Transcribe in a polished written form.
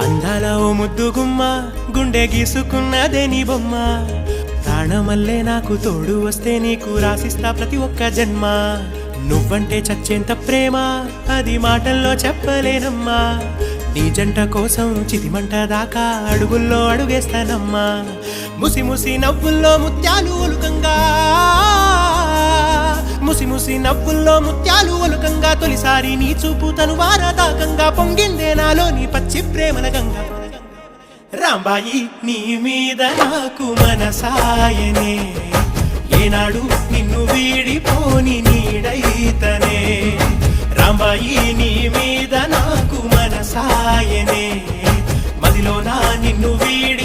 అందాల ఓ ముద్దు గుమ్మ గుండె గీసుకున్నదే నీ బొమ్మ ప్రాణమల్లే నాకు తోడు వస్తే నీకు రాసిస్తా ప్రతి ఒక్క జన్మ నువ్వంటే చచ్చేంత ప్రేమ అది మాటల్లో చెప్పలేనమ్మా నీ జంట కోసం చితిమంట దాకా అడుగుల్లో అడుగేస్తానమ్మా ముసి ముసి నవ్వుల్లో ముత్యాలు ఒలుకంగా ముసి ముసి నవ్వుల్లో ముత్యాలు ఒలుకంగా తొలిసారి నీ చూపు తను వారదాకంగా పొంగిందే నాలో నీ పచ్చి ప్రేమల గంగా రాంబాయి నీ మీద నాకు మనసాయనే ఏనాడు నిన్ను వీడిపోని నీడైతనే రాంబాయి నీ మీద నాకు మనసాయనే మదిలో నా నిన్ను వీడి